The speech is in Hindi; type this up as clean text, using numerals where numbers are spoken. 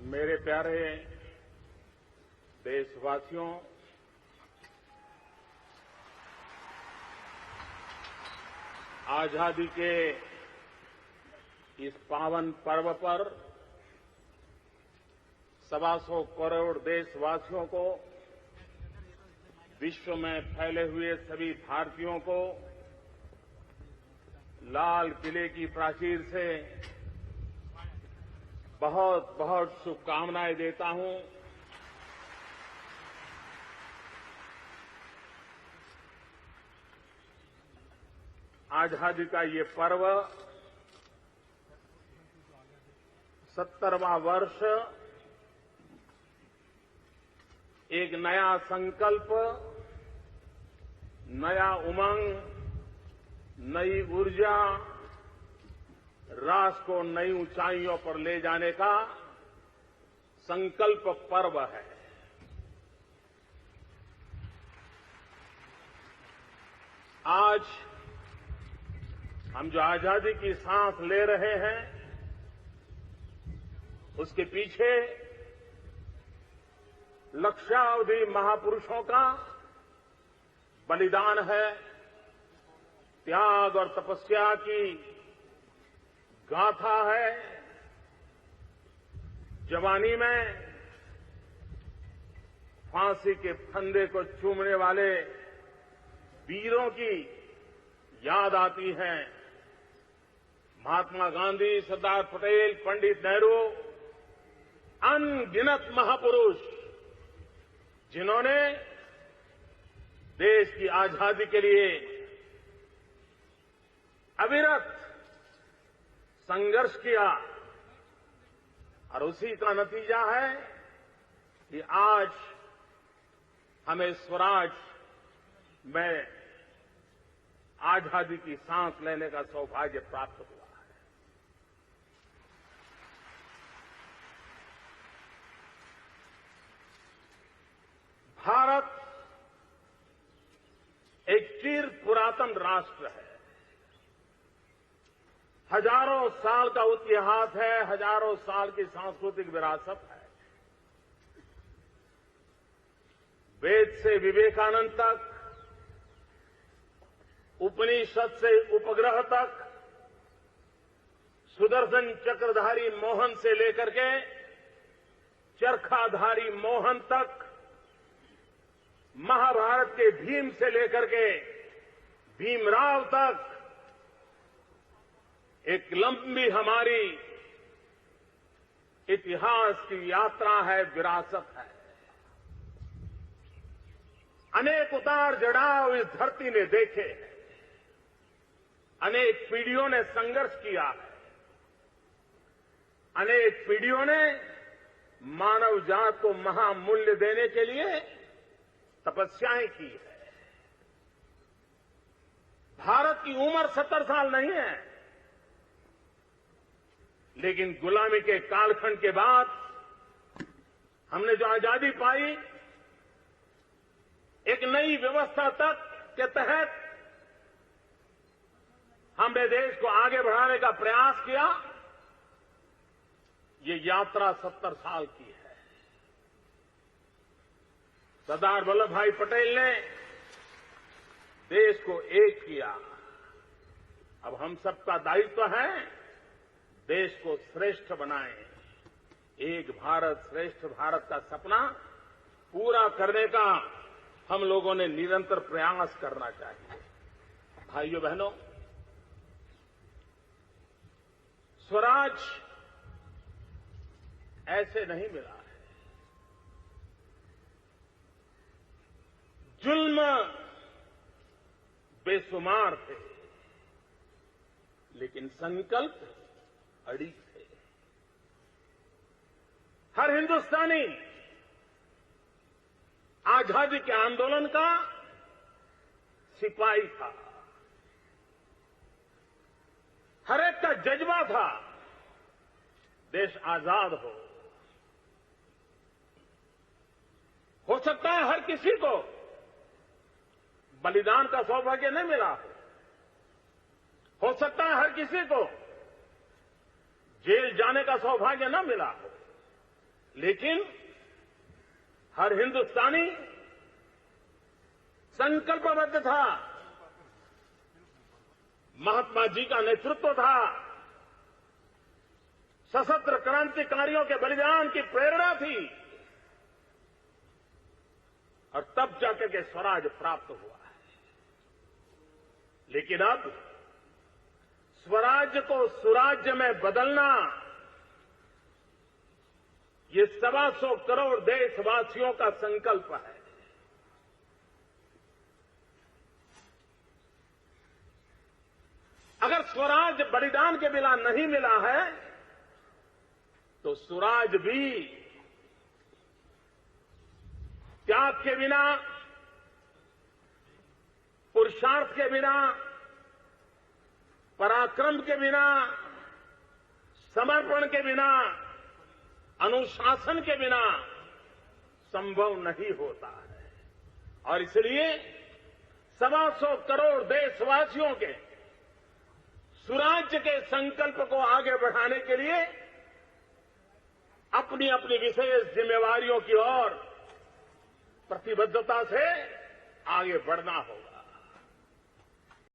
मेरे प्यारे देशवासियों, आजादी के इस पावन पर्व पर 125 करोड़ देशवासियों को, विश्व में फैले हुए सभी भारतीयों को लाल किले की प्राचीर से बहुत बहुत शुभकामनाएं देता हूं। आजादी का ये पर्व 70वां वर्ष एक नया संकल्प, नया उमंग, नई ऊर्जा, राष्ट्र को नई ऊंचाइयों पर ले जाने का संकल्प पर्व है। आज हम जो आजादी की सांस ले रहे हैं, उसके पीछे लक्षावधि महापुरुषों का बलिदान है, त्याग और तपस्या की गाथा है। जवानी में फांसी के फंदे को चूमने वाले वीरों की याद आती है। महात्मा गांधी, सरदार पटेल, पंडित नेहरू, अनगिनत महापुरुष जिन्होंने देश की आजादी के लिए अविरत संघर्ष किया, और उसी का नतीजा है कि आज हमें स्वराज में आजादी की सांस लेने का सौभाग्य प्राप्त हुआ है। भारत एक चिर पुरातन राष्ट्र है। हजारों साल का इतिहास है, हजारों साल की सांस्कृतिक विरासत है। वेद से विवेकानंद तक, उपनिषद से उपग्रह तक, सुदर्शन चक्रधारी मोहन से लेकर के चरखाधारी मोहन तक, महाभारत के भीम से लेकर के भीमराव तक एक लंबी हमारी इतिहास की यात्रा है, विरासत है। अनेक उतार चढ़ाव इस धरती ने देखे हैं, अनेक पीढ़ियों ने संघर्ष किया है, अनेक पीढ़ियों ने मानव जात को महामूल्य देने के लिए तपस्याएं की है। भारत की उम्र 70 साल नहीं है, लेकिन गुलामी के कालखंड के बाद हमने जो आजादी पाई, एक नई व्यवस्था तक के तहत हमने देश को आगे बढ़ाने का प्रयास किया। ये यात्रा 70 साल की है। सरदार वल्लभ भाई पटेल ने देश को एक किया। अब हम सबका दायित्व है देश को श्रेष्ठ बनाएं। एक भारत श्रेष्ठ भारत का सपना पूरा करने का हम लोगों ने निरंतर प्रयास करना चाहिए। भाइयों बहनों, स्वराज ऐसे नहीं मिला है। जुल्म बेशुमार थे, लेकिन संकल्प अड़ी थे। हर हिंदुस्तानी आजादी के आंदोलन का सिपाही था। हर एक का जज्बा था देश आजाद हो सकता है हर किसी को बलिदान का सौभाग्य नहीं मिला हो सकता है हर किसी को जेल जाने का सौभाग्य न मिला हो, लेकिन हर हिंदुस्तानी संकल्पबद्ध था। महात्मा जी का नेतृत्व था, सशस्त्र क्रांतिकारियों के बलिदान की प्रेरणा थी और तब जाकर के स्वराज प्राप्त हुआ है। लेकिन अब स्वराज्य को सुराज्य में बदलना, ये 125 करोड़ देशवासियों का संकल्प है। अगर स्वराज बलिदान के बिना नहीं मिला है तो सुराज भी त्याग के बिना, पुरुषार्थ के बिना, पराक्रम के बिना, समर्पण के बिना, अनुशासन के बिना संभव नहीं होता है। और इसलिए 125 करोड़ देशवासियों के सुराज्य के संकल्प को आगे बढ़ाने के लिए अपनी अपनी विशेष जिम्मेवारियों की ओर प्रतिबद्धता से आगे बढ़ना होगा।